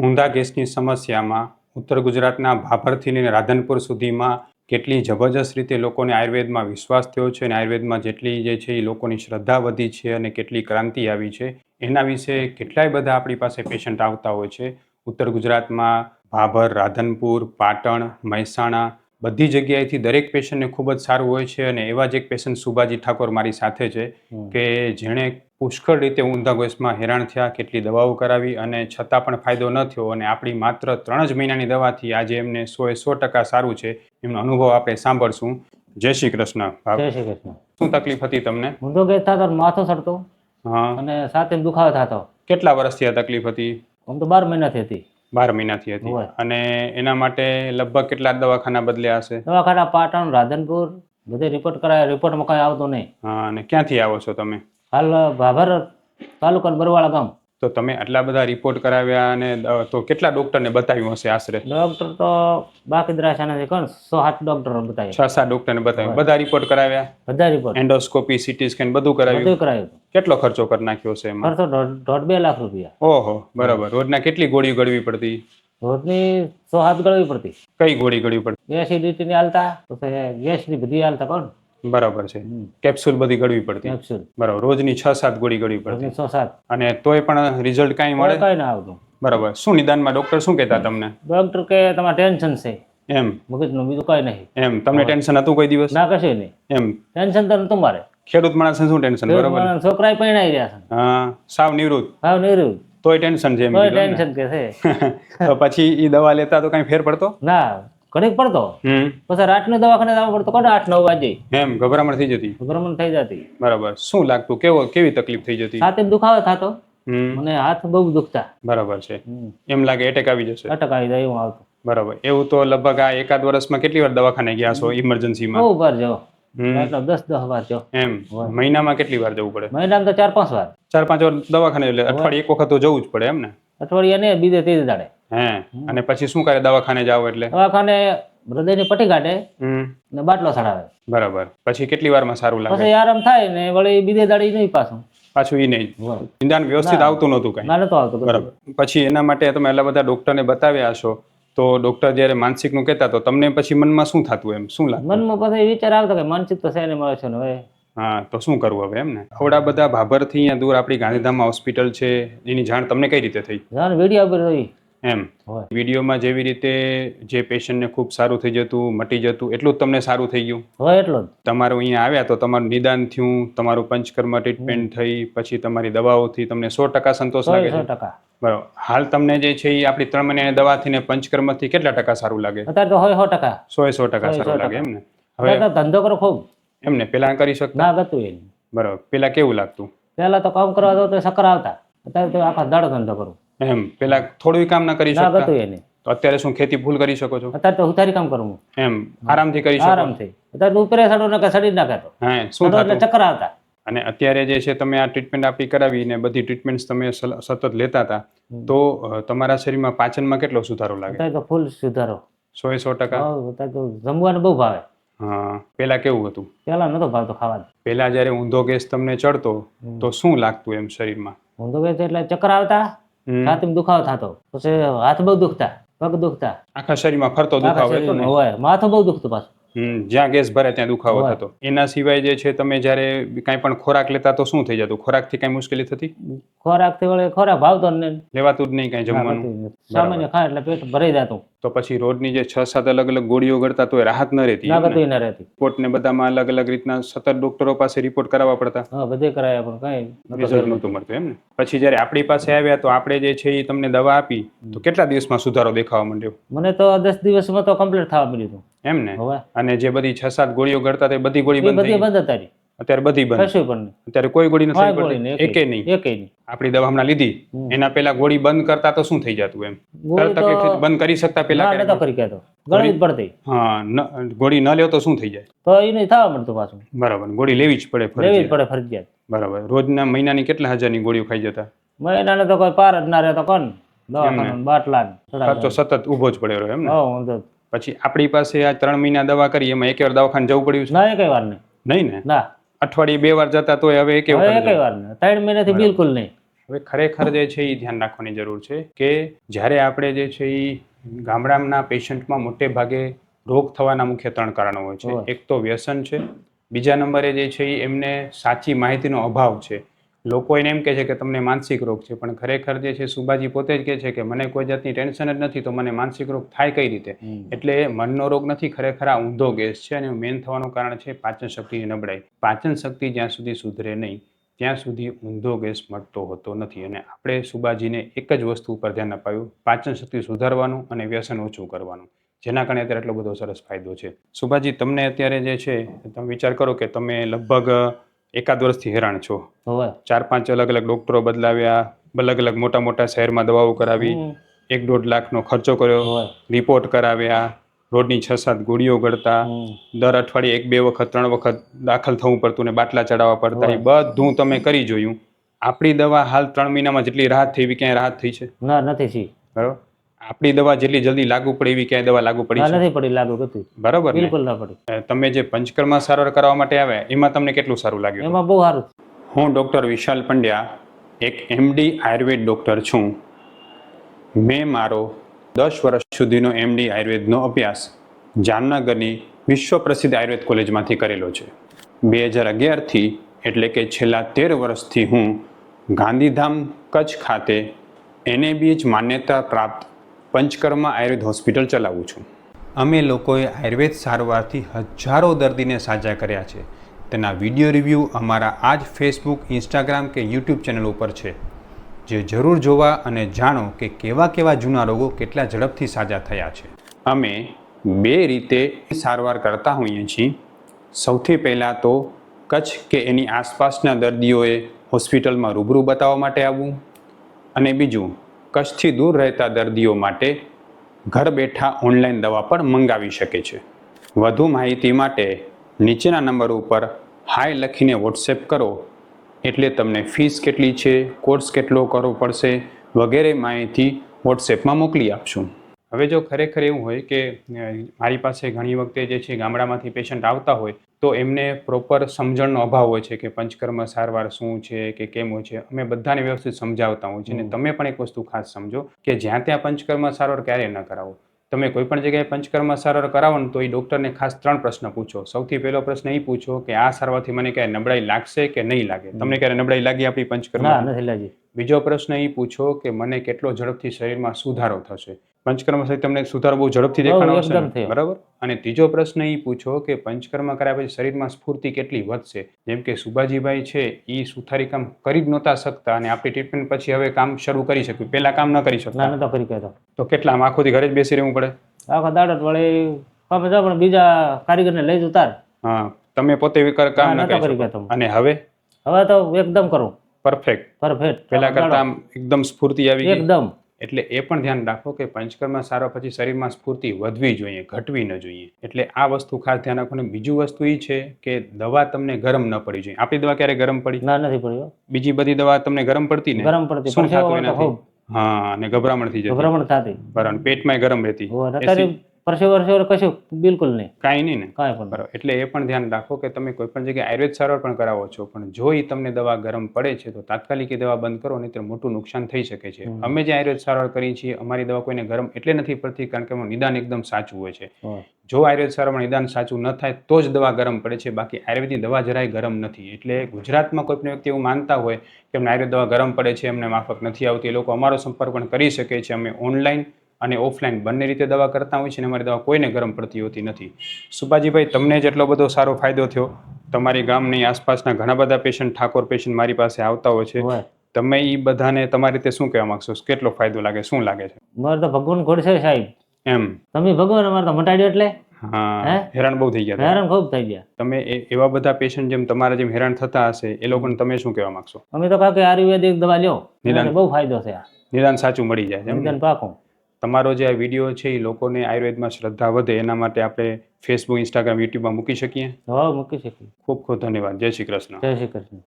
ઊંધા ગેસની સમસ્યામાં ઉત્તર ગુજરાતના ભાભરથી લઈને રાધનપુર સુધીમાં કેટલી જબરજસ્ત રીતે લોકોને આયુર્વેદમાં વિશ્વાસ થયો છે અને આયુર્વેદમાં જેટલી જે છે એ લોકોની શ્રદ્ધા વધી છે અને કેટલી ક્રાંતિ આવી છે એના વિશે કેટલાય બધા આપણી પાસે પેશન્ટ આવતા હોય છે. ઉત્તર ગુજરાતમાં ભાભર, રાધનપુર, પાટણ, મહેસાણા બધી જગ્યાએથી દરેક પેશન્ટને ખૂબ જ સારું હોય છે અને એવા જ એક પેશન્ટ સુભાજી ઠાકોર મારી સાથે છે કે જેણે પુષ્કળ રીતે ઊંધા ગેસમાં હેરાન થયા, કેટલી દવાઓ કરાવી અને છતાં પણ ફાયદો ન થયો અને આપણી માત્ર 3 જ મહિનાની દવાથી આજે એમને 100% સારું છે. એમનો અનુભવ આપણે સાંભળશું. જય શ્રી કૃષ્ણ. જય શ્રી કૃષ્ણ. શું તકલીફ હતી તમને? ઊંધો ગેસ થતો, માથો સડતો હા. અને સાથે દુખાવો થતો. કેટલા વર્ષથી આ તકલીફ હતી? આમ તો 12 મહિનાથી હતી. 12 મહિનાથી હતી. હોય. અને એના માટે લગભગ કેટલા દવાખાના બદલ્યા હશે? દવાખાના પાટણ, રાધનપુર બધે રિપોર્ટ કરાયા, રિપોર્ટમાં કઈ આવતો નહીં. હા. અને ક્યાંથી આવો છો તમે? હાલ ભાભર તાલુકા બરવાળા ગામ. તો તમે આટલા બધા રિપોર્ટ કરાવ્યા અને તો કેટલા ડોક્ટરને બતાવ્યું હશે આશરે? ડોક્ટર તો બાકી દ્રાસા નથી, કોણ 107 ડોક્ટર બતાવ્યા. 6-7 ડોક્ટરને બતાવ્યું. બધા રિપોર્ટ કરાવ્યા? બધા રિપોર્ટ, એન્ડોસ્કોપી, સીટી સ્કેન બધું કરાવ્યું? બધું કરાયું. કેટલો ખર્ચો કરી નાખ્યો છે એમાં? ખર્ચો 1.5-2 લાખ રૂપિયા. ઓહો, બરાબર. રોજના કેટલી ગોળીઓ ગળવી પડતી? રોજની 107 ગળવી પડતી. કઈ ગોળી ગળવી પડતી? એસિડિટીની હાલતા, પછી ગેસની બધી હાલતા, કોણ બરાબર છે. કેપ્સ્યુલ બધી ગળવી પડતી? કેપ્સ્યુલ બરાબર. રોજની 6-7 ગોળી ગળવી પડતી. રોજની 107. અને તોય પણ રિઝલ્ટ કાંઈ મળે? કઈ ના આવતું. બરાબર. શું નિદાનમાં ડોક્ટર શું કહેતા તમને? ડોક્ટર કે તમારે ટેન્શન છે એમ? મગજનું, બીજું કઈ નહીં. એમ તમને ટેન્શન હતું કોઈ દિવસ? ના, કશું નહીં. એમ ટેન્શન તો નતું મારે. ખેડૂત માણસને શું ટેન્શન? બરાબર. છોકરા પરણાઈ રહ્યા છે. હા, સાવ નિવૃત્ત. હા, નહીં રહ્યું. તોય ટેન્શન છે એમ કોઈ કીધું ટેન્શન કે છે ને? તો પછી ઈ દવા લેતા તો કઈ ફેર પડતો? ના, ઘડીક પડતો. પછી રાતનો દવાખાને જવા પડતો, કોને 8-9 વાગે. એમ ગભરામણ થઈ જતી? ગભરામણ થઈ જતી. બરાબર. શું લાગતું? કેવી તકલીફ થઈ જતી? છાતી દુખાવો થતો હમ. મને હાથ બહુ દુખતા. બરાબર છે. એમ લાગે એટેક આવી જશે? અટક આવી જાય એવું આવતું. બરાબર. એવું તો લગભગ આ એકાદ વર્ષમાં કેટલી વાર દવાખાને ગયા છો ઇમરજન્સીમાં? બહુ વાર જાઓ, હમ. એટલે 10-10 વાર જાઓ. એમ મહિનામાં કેટલી વાર જવું પડે? મહિનામાં તો 4-5 વાર. 4-5 વાર દવાખાને એટલે અઠવાડિયે એક વખત તો જવું જ પડે એમ ને? અઠવાડિયા ને બીજે ત્રીજે દાડે. હે. અને પછી શું કરે દવાખાને જાવ એટલે? દવાખાને હૃદયની પટ્ટી કાઢે હમ. ને બાટલો ચડાવે. બરાબર. પછી કેટલી વારમાં સારું લાગે? પછી આરામ થાય ને વળી બીજે દાડે નહીં પાછું. પાછું ઈ નહીં? નિદાન વ્યવસ્થિત આવતું નહોતું કઈ? ના, નતો આવતું. બરાબર. પછી એના માટે તમે એટલા બધા ડોક્ટરને બતાવ્યા છો, તો ડોક્ટર જયારે માનસિકનું કહેતા તો તમને પછી મનમાં શું થતું? એમ શું લાગે? મનમાં પછી વિચાર આવતો કે માનસિક તો છે ને મળે છે ને હવે. હા, તો શું કરવું હવે એમ ને? આવડા બધા ભાભરથી અહીંયા દૂર આપણી ગાંધીધામમાં હોસ્પિટલ છે, એની જાણ તમને કઈ રીતે થઈ? જાણ વિડીયો પર જોઈ. એમ હોય. વિડીયોમાં જેવી રીતે જે પેશન્ટને ખૂબ સારું થઈ જતું, મટી જતું, એટલું જ તમને સારું થઈ ગયું? હોય એટલો જ. તમારું અહીંયા આવ્યા તો તમારું નિદાન થયું, તમારું પંચકર્મ ટ્રીટમેન્ટ થઈ, પછી તમારી દવાઓથી તમને 100% સંતોષ લાગે છે? 100%. બરાબર. હાલ તમને જે છે એ આપણી 3 મહિનાની દવાથી ને પંચકર્મથી કેટલા ટકા સારું લાગે? અત્યારે તો હોય 100%. 100% સારું લાગે એમ ને? હવે અત્યારે તો ધંધો કરો ખૂબ. એમ ને પેલા કરી શકતા? ના ગતું એ. બરાબર. પેલા કેવું લાગતું? પહેલા તો કામ કરવા દો તો ચક્કર આવતા. અત્યારે તો આખા દાડો ધંધો કરું. એમ પેલા થોડું કામ ના કરી ના શકતા? ગતું એ નહીં. તો અત્યારે શું ખેતી ફૂલ કરી શકો છો? અત્યારે તો ઉતારી કામ કરું હું. એમ આરામથી કરી શકો? આરામથી. અત્યારે તો ઉપરે સડો ને સડી નાખે તો. હા. શું એટલે થતું? ચક્કર આવતા. અને અત્યારે જે છે તમે આ ટ્રીટમેન્ટ આપણી કરાવી ને બધી ટ્રીટમેન્ટ્સ તમે સતત લેતા હતા, તો તમારા શરીરમાં પાચનમાં કેટલો સુધારો લાગે? અત્યારે તો ફૂલ સુધારો. 100%? અત્યારે તો જમવાનું બહુ ભાવે. હા. પેલા કેવું હતું? પેલા નતો ભાવતો ખાવાનું. પેલા જયારે ઊંધો ગેસ તમને ચડતો તો શું લાગતું એમ શરીરમાં? ઊંધો ગેસ એટલે ચક્કર આવતા, છાતીમાં દુખાવો થતો, પછી હાથ બહુ દુખતા, પગ દુખતા, આખા શરીરમાં ફરતો દુખાવો હતો ને? હોય માથું બહુ દુખતું પાછું. જ્યાં ગેસ ભરે ત્યાં દુખાવો થતો. એના સિવાય જે છે તમે જયારે કાંઈ પણ ખોરાક લેતા તો શું થઈ જતું? ખોરાકથી કઈ મુશ્કેલી થતી? ખોરાકથી વળે ખોરાક ભાવતો ને લેવાતું જ નહીં કઈ જમવાનું? સામાન્ય ખાય એટલે પેટ ભરાઈ જતું. તો પછી રોજની જે 6-7 અલગ અલગ ગોળીઓ ગળતા તો એ રાહત ન રહેતી? ના ગતું ન રહેતી. રિપોર્ટ ને બધામાં અલગ અલગ રીતના સતત ડોક્ટરો પાસે રિપોર્ટ કરાવવા પડતા? હા, બધે કરાયા પણ કઈ રિઝલ્ટ નહોતું મળતું એમ ને? પછી જયારે આપણી પાસે આવ્યા તો આપણે જે છે એ તમને દવા આપી તો કેટલા દિવસમાં સુધારો દેખાવા માંડ્યો? મને તો 10 દિવસમાં તો કમ્પ્લીટ થવા મળ્યું. એમ ને? હવે અને જે બધી 6-7 ગોળીઓ ગળતા તે બધી ગોળી બંધ થઈ? બંધ હતા. અત્યારે બધી બંધ? કશું પણ નહીં. અત્યારે કોઈ ગોળી નથી કોઈ પડતી? ગોળી નહીં. એકે નહીં? એકે નહીં. આપણી દવા હમણાં લીધી એના પેલા ગોળી બંધ કરતા તો શું થઈ જતું એમ? ગોળી તો તકલીફ બંધ કરી શકતા પેલા? ના નતો કરી કહેતો. ગળવી જ પડતી. હા. ગોળી ન લ્યો તો શું થઈ જાય? તો એ નહીં થવા મળતું પાછું. બરાબર. ગોળી લેવી જ પડે? લેવી જ પડે ફરજિયાત. બરાબર. રોજના મહિનાની કેટલા હજારની ગોળીઓ ખાઈ જતા? મહિનાને તો કોઈ પાર જ ના રહેતો કોણ. દવાખાના બાટલા ખર્ચો સતત ઉભો જ પડ્યો એમ ને? હા. પછી આપણી પાસે આ 3 મહિના દવા કરી એમાં એક વાર દવાખાને જવું પડ્યું છે? ના, એકે વાર નહીં. નહીં ને? ના, અઠવાડિયે 2 વાર જતા તો હવે એક એકે વાર નહીં. 3 મહિનાથી બિલકુલ નહીં. હવે ખરેખર જે છે એ ધ્યાન રાખવાની જરૂર છે કે જ્યારે આપણે જે છે એ ગામડાના પેશન્ટમાં મોટે ભાગે રોગ થવાના મુખ્ય 3 કારણો હોય છે. હોય. એક તો વ્યસન છે, બીજા નંબરે જે છે એ એમને સાચી માહિતીનો અભાવ છે. લોકો એને એમ કહે છે કે તમને માનસિક રોગ છે, પણ ખરેખર જે છે સુબાજી પોતે જ કહે છે કે મને કોઈ જાતની ટેન્શન જ નથી, તો મને માનસિક રોગ થાય કઈ રીતે? એટલે મનનો રોગ નથી, ખરેખર આ ઊંધો ગેસ છે. અને મેઇન થવાનું કારણ છે પાચન શક્તિની નબળાઈ. પાચન શક્તિ જ્યાં સુધી સુધરે નહીં ત્યાં સુધી ઊંધો ગેસ મળતો હોતો નથી. અને આપણે સુબાજીને એક જ વસ્તુ ઉપર ધ્યાન અપાવ્યું, પાચન શક્તિ સુધારવાનું અને વ્યસન ઓછું કરવાનું, જેના કારણે અત્યારે એટલો બધો સરસ ફાયદો છે. સુભાજી, તમને અત્યારે જે છે તમે વિચાર કરો કે તમે લગભગ 1 વર્ષથી હેરાન છો. હોય 4-5 અલગ અલગ ડોક્ટરો બદલાવ્યા, અલગ મોટા મોટા શહેરમાં દવાઓ કરાવી, 1-1.5 લાખનો ખર્ચો કર્યો, હોય રિપોર્ટ કરાવ્યા, રોજની 6-7 ગોળીઓ ગળતા, દર અઠવાડિયે 1-2 વખત 3 વખત દાખલ થવું પડતું ને બાટલા ચડાવવા પડતા. એ બધું તમે કરી જોયું. આપણી દવા હાલ 3 મહિનામાં જેટલી રાહત થઈ એવી ક્યાંય રાહત થઈ છે? ના નથી છી બરાબર. આપણી દવા જેટલી જલ્દી લાગુ પડે એવી ક્યાંય દવા લાગુ પડી ના છે? નથી પડી લાગુ કરતી, બરાબર ને? બિલકુલ ના પડી. તમે જે પંચકર્મ સારવાર કરવા માટે આવ્યા એમાં તમને કેટલું સારું લાગ્યું? એમાં બહુ સારું. હું ડૉક્ટર વિશાલ પંડ્યા, એક MD આયુર્વેદ ડૉક્ટર છું. મેં મારો 10 વર્ષ સુધીનો MD આયુર્વેદનો અભ્યાસ જામનગરની વિશ્વ પ્રસિદ્ધ આયુર્વેદ કોલેજમાંથી કરેલો છે. 2011થી એટલે કે છેલ્લા 13 વર્ષથી હું ગાંધીધામ કચ્છ ખાતે NABH માન્યતા પ્રાપ્ત પંચકર્મા આયુર્વેદ હોસ્પિટલ ચલાવું છું. અમે લોકોએ આયુર્વેદ સારવારથી હજારો દર્દીને સાજા કર્યા છે. તેના વિડીયો રિવ્યૂ અમારા આ જ ફેસબુક, ઇન્સ્ટાગ્રામ કે યુટ્યુબ ચેનલ ઉપર છે, જે જરૂર જોવા અને જાણો કે કેવા જૂના રોગો કેટલા ઝડપથી સાજા થયા છે. અમે 2 રીતે સારવાર કરતા હોઈએ છીએ. સૌથી પહેલાં તો કચ્છ કે એની આસપાસના દર્દીઓએ હોસ્પિટલમાં રૂબરૂ બતાવવા માટે આવવું, અને બીજું કચ્છથી દૂર રહેતા દર્દીઓ માટે ઘર બેઠા ઓનલાઈન દવા પણ મંગાવી શકે છે. વધુ માહિતી માટે નીચેના નંબર ઉપર હાય લખીને વોટ્સએપ કરો, એટલે તમને ફીસ કેટલી છે, કોર્સ કેટલો કરવો પડશે વગેરે માહિતી વોટ્સએપમાં મોકલી આપશું. હવે જો ખરેખર એવું હોય કે મારી પાસે ઘણી વખતે જે છે ગામડામાંથી પેશન્ટ આવતા હોય તો એમને પ્રોપર સમજણનો અભાવ હોય છે કે પંચકર્મ સારવાર શું છે કે કેમ હોય છે. અમે બધાને વ્યવસ્થિત સમજાવતા હોય છે. અને તમે પણ એક વસ્તુ ખાસ સમજો કે જ્યાં ત્યાં પંચકર્મ સારવાર ક્યારેય ન કરાવો. તમે કોઈ પણ જગ્યાએ પંચકર્મ સારવાર કરાવો ને તો એ ડૉક્ટરને ખાસ 3 પ્રશ્ન પૂછો. સૌથી પહેલો પ્રશ્ન એ પૂછો કે આ સારવારથી મને ક્યાંય નબળાઈ લાગશે કે નહીં લાગે? તમને ક્યારે નબળાઈ લાગી આપણી પંચકર્મ? ના નથી લાગી. બીજો પ્રશ્ન એ પૂછો કે મને કેટલો ઝડપથી શરીરમાં સુધારો થશે? પંચકર્મ સહિત તમને સુધારો બહુ ઝડપથી દેખાણો એકદમ આવશે ને? થયો. બરાબર. અને ત્રીજો પ્રશ્ન એ પૂછો કે પંચકર્મ કર્યા પછી શરીરમાં સ્ફૂર્તિ કેટલી વધશે? જેમ કે સુબાજીભાઈ છે એ સુથારી કામ કરી જ નહોતા શકતા અને આપણી ટ્રીટમેન્ટ પછી હવે કામ શરૂ કરી શક્યું, પહેલા કામ ન કરી ના શકતા. નતો કરી કહેતો. તો કેટલા આમ આખો દી ઘરે જ બેસી રહેવું પડે? આખો દાડત વળી કામે જાવ પણ બીજા કારીગરને લઈ જતા. હા, તમે પોતે કામ ન નતો કરી કરી શકો. કહેતો. અને હવે હવે તો એકદમ કરું પરફેક્ટ, પરફેક્ટ. પહેલા કરતા આમ એકદમ સ્ફૂર્તિ આવી ગઈ. એકદમ. એટલે એ પણ ધ્યાન રાખો કે પંચકર્મ સારવાર પછી શરીરમાં સ્ફૂર્તિ વધવી જોઈએ, ઘટવી ન જોઈએ. એટલે આ વસ્તુ ખાસ ધ્યાન રાખો. બીજું વસ્તુ એ છે કે દવા તમને ગરમ ન પડી જોઈએ. આપણી દવા ક્યારે ગરમ પડી? ના નથી પડ્યો. બીજી બધી દવા તમને ગરમ પડતી ને? ગરમ પડતી. શું પરસેવો થતું તો એનાથી? ખૂબ. હા, અને ગભરામણ થઈ જતી. ગભરામણ થતી. બરાબર. પેટમાં ગરમ રહેતી. અત્યારે પરસેવો કશું બિલકુલ નહીં. કાંઈ નહીં ને? કાંઈ પણ. બરાબર. એટલે એ પણ ધ્યાન રાખો કે તમે કોઈ પણ જગ્યાએ આયુર્વેદ સારવાર પણ કરાવો છો, પણ જો એ તમને દવા ગરમ પડે છે તો તાત્કાલિક એ દવા બંધ કરો, નહીં તો મોટું નુકસાન થઈ શકે છે. અમે જે આયુર્વેદ સારવાર કરી છીએ અમારી દવા કોઈને ગરમ એટલે નથી પડતી કારણ કે એનું નિદાન એકદમ સાચું હોય છે. જો આયુર્વેદ સારવારમાં નિદાન સાચું ન થાય તો જ દવા ગરમ પડે છે, બાકી આયુર્વેદની દવા જરાય ગરમ નથી. એટલે ગુજરાતમાં કોઈ પણ વ્યક્તિ એવું માનતા હોય કે અમને આયુર્વેદ દવા ગરમ પડે છે, એમને માફક નથી આવતી, એ લોકો અમારો સંપર્ક પણ કરી શકે છે. અમે ઓનલાઈન અને ઓફલાઈન બંને રીતે દવા કરતા હોય છે અને અમારી દવા કોઈને ગરમ પડતી હોતી નથી. સુબાજીભાઈ, તમને જેટલો બધો સારો ફાયદો થયો, તમારી ગામની આસપાસના ઘણા બધા પેશન્ટ, ઠાકોર પેશન્ટ મારી પાસે આવતા હોય છે, તમે એ બધાને તમારી રીતે શું કહેવા માંગશો? કેટલો ફાયદો લાગે, શું લાગે છે? મારે તો ભગવાન ઘોડ છે સાહેબ. એમ તમે ભગવાન અમારે તો મટાડ્યો એટલે હા, હેરાન બહુ થઈ ગયા. હેરાન ખૂબ થઈ ગયા. તમે એવા બધા પેશન્ટ જેમ તમારા જેમ હેરાન થતા હશે એ લોકોને તમે શું કહેવા માંગશો? અમે તો કાકે આયુર્વેદિક દવા લ્યો, નિદાન બહુ ફાયદો છે. નિદાન સાચું મળી જાય. નિદાન પાકું. તમારો જે આ વિડીયો છે એ લોકોને આયુર્વેદમાં શ્રદ્ધા વધે એના માટે આપણે ફેસબુક, ઇન્સ્ટાગ્રામ, યુટ્યુબમાં મૂકી શકીએ? હા, મૂકી શકીએ. ખૂબ ખૂબ ધન્યવાદ. જય શ્રી કૃષ્ણ. જય શ્રી કૃષ્ણ.